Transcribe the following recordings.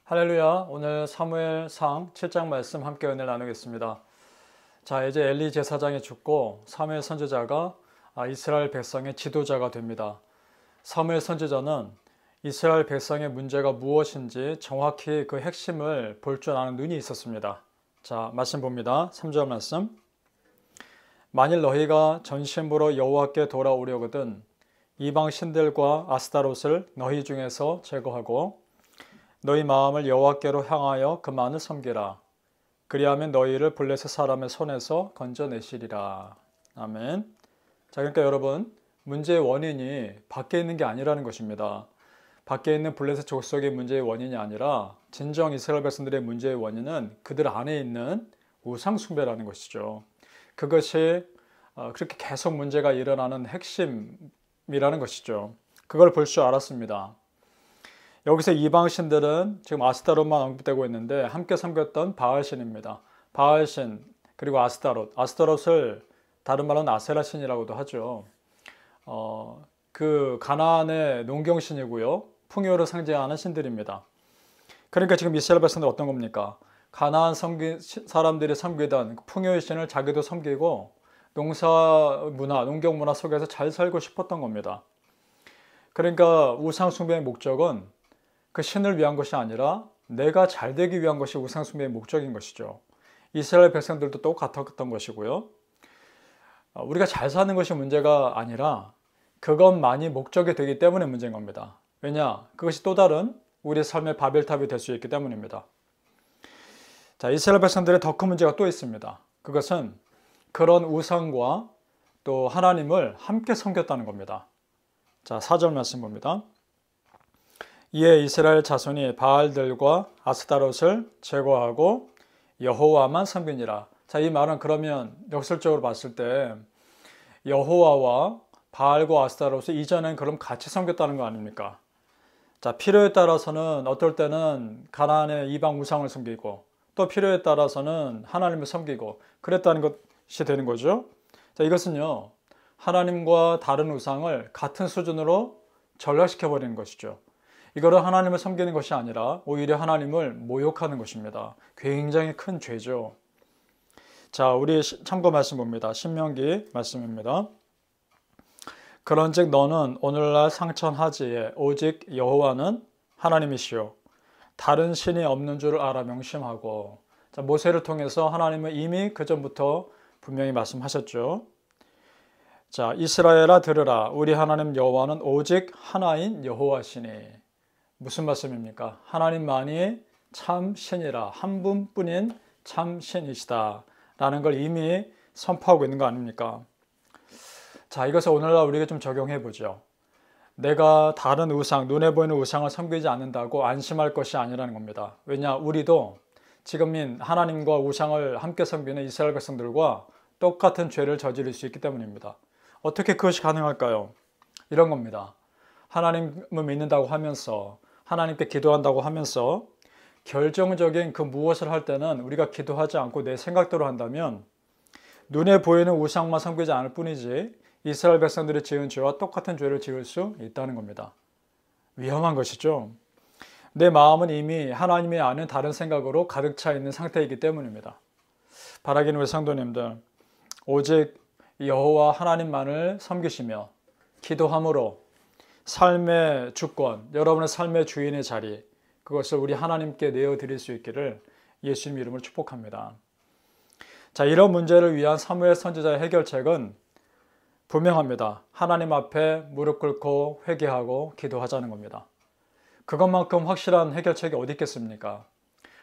할렐루야. 오늘 사무엘상 7장 말씀 함께 은혜를 나누겠습니다. 자, 이제 엘리 제사장이 죽고 사무엘 선지자가 이스라엘 백성의 지도자가 됩니다. 사무엘 선지자는 이스라엘 백성의 문제가 무엇인지 정확히 그 핵심을 볼 줄 아는 눈이 있었습니다. 자, 말씀 봅니다. 3절 말씀. 만일 너희가 전심으로 여호와께 돌아오려거든 이방 신들과 아스타롯을 너희 중에서 제거하고 너희 마음을 여호와께로 향하여 그만을 섬기라. 그리하면 너희를 블레셋 사람의 손에서 건져내시리라. 아멘. 자, 그러니까 여러분, 문제의 원인이 밖에 있는 게 아니라는 것입니다. 밖에 있는 블레셋 족속의 문제의 원인이 아니라 진정 이스라엘 백성들의 문제의 원인은 그들 안에 있는 우상 숭배라는 것이죠. 그것이 그렇게 계속 문제가 일어나는 핵심이라는 것이죠. 그걸 볼 줄 알았습니다. 여기서 이방신들은 지금 아스타롯만 언급되고 있는데 함께 섬겼던 바알신입니다. 바알신 그리고 아스타롯을 다른 말로는 아세라신이라고도 하죠. 그 가나안의 농경신이고요. 풍요를 상징하는 신들입니다. 그러니까 지금 이스라엘 백성들 어떤 겁니까? 가나안 사람들이 섬기던 풍요의 신을 자기도 섬기고 농경 문화 속에서 잘 살고 싶었던 겁니다. 그러니까 우상 숭배의 목적은 그 신을 위한 것이 아니라 내가 잘 되기 위한 것이 우상 숭배의 목적인 것이죠. 이스라엘 백성들도 똑같았던 것이고요. 우리가 잘 사는 것이 문제가 아니라 그것만이 목적이 되기 때문에 문제인 겁니다. 왜냐? 그것이 또 다른 우리 삶의 바벨탑이 될 수 있기 때문입니다. 자, 이스라엘 백성들의 더 큰 문제가 또 있습니다. 그것은 그런 우상과 또 하나님을 함께 섬겼다는 겁니다. 자, 4절 말씀 봅니다. 이에 이스라엘 자손이 바알들과 아스타롯을 제거하고 여호와만 섬기니라. 자, 이 말은 그러면 역설적으로 봤을 때 여호와와 바알과 아스타롯을 이전엔 그럼 같이 섬겼다는 거 아닙니까? 자, 필요에 따라서는 어떨 때는 가나안의 이방 우상을 섬기고 또 필요에 따라서는 하나님을 섬기고 그랬다는 것이 되는 거죠. 자, 이것은요, 하나님과 다른 우상을 같은 수준으로 전락시켜 버리는 것이죠. 이거를 하나님을 섬기는 것이 아니라 오히려 하나님을 모욕하는 것입니다. 굉장히 큰 죄죠. 자, 우리 참고 말씀 봅니다. 신명기 말씀입니다. 그런즉 너는 오늘날 상천하지에 오직 여호와는 하나님이시요 다른 신이 없는 줄 알아 명심하고. 자, 모세를 통해서 하나님은 이미 그 전부터 분명히 말씀하셨죠. 자, 이스라엘아 들으라. 우리 하나님 여호와는 오직 하나인 여호와시니. 무슨 말씀입니까? 하나님만이 참 신이라, 한 분뿐인 참 신이시다 라는 걸 이미 선포하고 있는 거 아닙니까? 자, 이것을 오늘날 우리가 좀 적용해 보죠. 내가 다른 우상, 눈에 보이는 우상을 섬기지 않는다고 안심할 것이 아니라는 겁니다. 왜냐? 우리도 지금인 하나님과 우상을 함께 섬기는 이스라엘 백성들과 똑같은 죄를 저지를 수 있기 때문입니다. 어떻게 그것이 가능할까요? 이런 겁니다. 하나님을 믿는다고 하면서 하나님께 기도한다고 하면서 결정적인 그 무엇을 할 때는 우리가 기도하지 않고 내 생각대로 한다면 눈에 보이는 우상만 섬기지 않을 뿐이지 이스라엘 백성들이 지은 죄와 똑같은 죄를 지을 수 있다는 겁니다. 위험한 것이죠. 내 마음은 이미 하나님이 아는 다른 생각으로 가득 차 있는 상태이기 때문입니다. 바라기는 우리 성도님들, 오직 여호와 하나님만을 섬기시며 기도함으로 삶의 주권, 여러분의 삶의 주인의 자리, 그것을 우리 하나님께 내어드릴 수 있기를 예수님 이름으로 축복합니다. 자, 이런 문제를 위한 사무엘 선지자의 해결책은 분명합니다. 하나님 앞에 무릎 꿇고 회개하고 기도하자는 겁니다. 그것만큼 확실한 해결책이 어디 있겠습니까?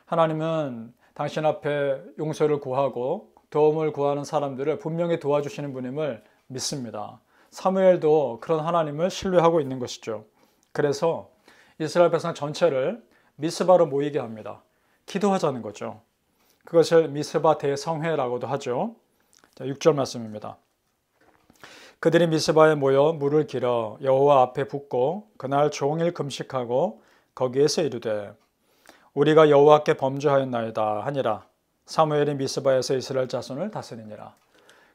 하나님은 당신 앞에 용서를 구하고 도움을 구하는 사람들을 분명히 도와주시는 분임을 믿습니다. 사무엘도 그런 하나님을 신뢰하고 있는 것이죠. 그래서 이스라엘 백성 전체를 미스바로 모이게 합니다. 기도하자는 거죠. 그것을 미스바 대성회라고도 하죠. 자, 6절 말씀입니다. 그들이 미스바에 모여 물을 길어 여호와 앞에 붓고 그날 종일 금식하고 거기에서 이르되 우리가 여호와께 범죄하였나이다 하니라. 사무엘이 미스바에서 이스라엘 자손을 다스리니라.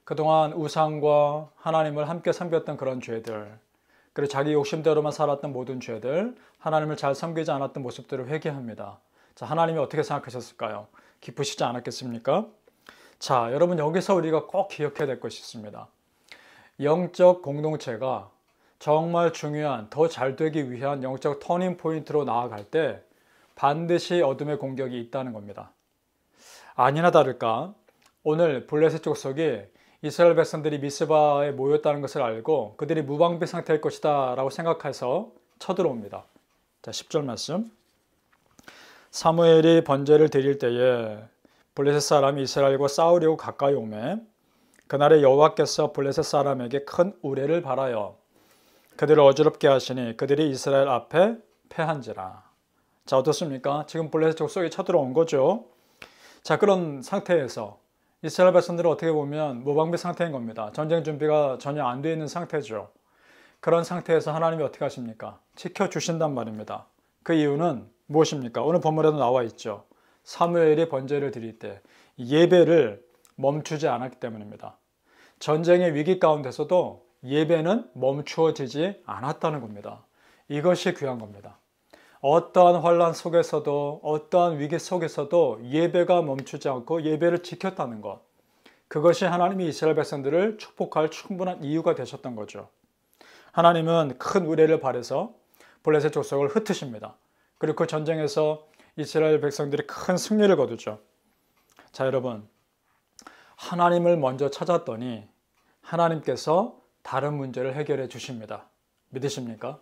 그동안 우상과 하나님을 함께 섬겼던 그런 죄들, 그리고 자기 욕심대로만 살았던 모든 죄들, 하나님을 잘 섬기지 않았던 모습들을 회개합니다. 자, 하나님이 어떻게 생각하셨을까요? 기쁘시지 않았겠습니까? 자, 여러분 여기서 우리가 꼭 기억해야 될 것이 있습니다. 영적 공동체가 정말 중요한 더 잘되기 위한 영적 터닝 포인트로 나아갈 때 반드시 어둠의 공격이 있다는 겁니다. 아니나 다를까 오늘 블레셋 족속이 이스라엘 백성들이 미스바에 모였다는 것을 알고 그들이 무방비 상태일 것이다 라고 생각해서 쳐들어옵니다. 자, 10절 말씀. 사무엘이 번제를 드릴 때에 블레셋 사람이 이스라엘과 싸우려고 가까이 오매 그날에 여호와께서 블레셋 사람에게 큰 우레를 발하여 그들을 어지럽게 하시니 그들이 이스라엘 앞에 패한지라. 자, 어떻습니까? 지금 블레셋 족속이 쳐들어온 거죠. 자, 그런 상태에서 이스라엘 백성들은 어떻게 보면 무방비 상태인 겁니다. 전쟁 준비가 전혀 안 되어 있는 상태죠. 그런 상태에서 하나님이 어떻게 하십니까? 지켜주신단 말입니다. 그 이유는 무엇입니까? 오늘 본문에도 나와 있죠. 사무엘이 번제를 드릴 때 예배를 멈추지 않았기 때문입니다. 전쟁의 위기 가운데서도 예배는 멈추어지지 않았다는 겁니다. 이것이 귀한 겁니다. 어떠한 환난 속에서도 어떠한 위기 속에서도 예배가 멈추지 않고 예배를 지켰다는 것. 그것이 하나님이 이스라엘 백성들을 축복할 충분한 이유가 되셨던 거죠. 하나님은 큰 우레를 발해서 블레셋 족속을 흩으십니다. 그리고 그 전쟁에서 이스라엘 백성들이 큰 승리를 거두죠. 자, 여러분, 하나님을 먼저 찾았더니 하나님께서 다른 문제를 해결해 주십니다. 믿으십니까?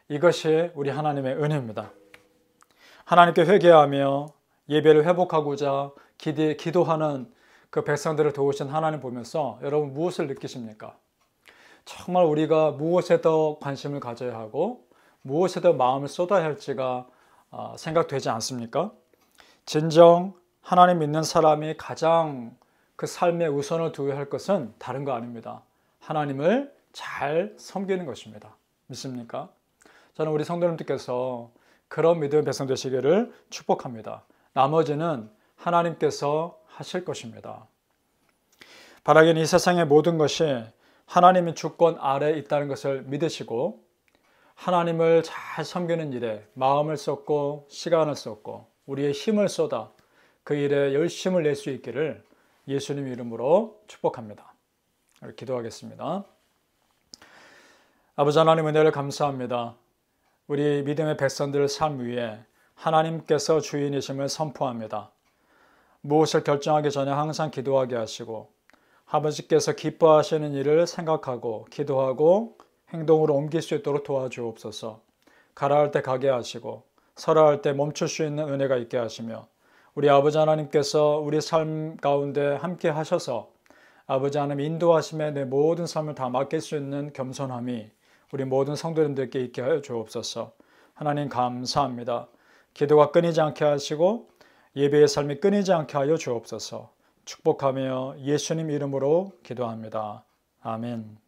이것이 우리 하나님의 은혜입니다. 하나님께 회개하며 예배를 회복하고자 기도하는 그 백성들을 도우신 하나님 보면서 여러분 무엇을 느끼십니까? 정말 우리가 무엇에 더 관심을 가져야 하고 무엇에 더 마음을 쏟아야 할지가 생각되지 않습니까? 진정 하나님 믿는 사람이 가장 그 삶에 우선을 두어야 할 것은 다른 거 아닙니다. 하나님을 잘 섬기는 것입니다. 믿습니까? 저는 우리 성도님들께서 그런 믿음의 백성 되시기를 축복합니다. 나머지는 하나님께서 하실 것입니다. 바라기는 이 세상의 모든 것이 하나님의 주권 아래에 있다는 것을 믿으시고 하나님을 잘 섬기는 일에 마음을 쏟고 시간을 쏟고 우리의 힘을 쏟아 그 일에 열심을 낼 수 있기를 예수님 이름으로 축복합니다. 기도하겠습니다. 아버지 하나님 은혜를 감사합니다. 우리 믿음의 백성들 삶 위에 하나님께서 주인이심을 선포합니다. 무엇을 결정하기 전에 항상 기도하게 하시고 아버지께서 기뻐하시는 일을 생각하고 기도하고 행동으로 옮길 수 있도록 도와주옵소서. 가라 할 때 가게 하시고 서라 할 때 멈출 수 있는 은혜가 있게 하시며 우리 아버지 하나님께서 우리 삶 가운데 함께 하셔서 아버지 하나님 인도하심에 내 모든 삶을 다 맡길 수 있는 겸손함이 우리 모든 성도님들께 있게 하여 주옵소서. 하나님 감사합니다. 기도가 끊이지 않게 하시고 예배의 삶이 끊이지 않게 하여 주옵소서. 축복하며 예수님 이름으로 기도합니다. 아멘.